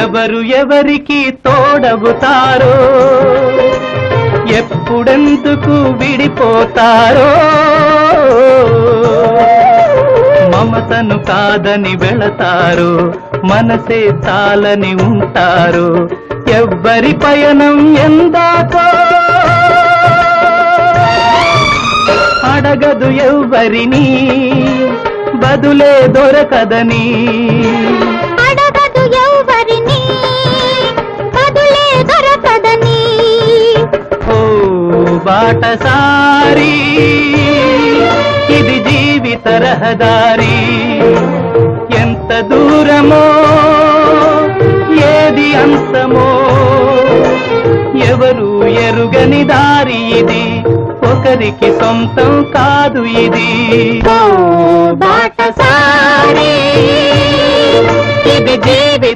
ఎవరు ఎవరికి తోడవుతారో ఎప్పుడెందుకు విడిపోతారో మమతను కాదని వెళతారు మనసే చాలని ఉంటారు ఎవ్వరి పయనం ఎందాకో అడగదు ఎవ్వరిని బదులే దొరకదని అడగదు ఎవ్వరిని బదులే దొరకదని ఓ బాటసారి ఇది జీవిత రహదారి ఎంత దూరమో ఏది అంతమో ఎవరు ఎరుగని దారి ఇది ఒకరికి సొంతం కాదు ఇది ఓ బాటసారి ఇది జీవిత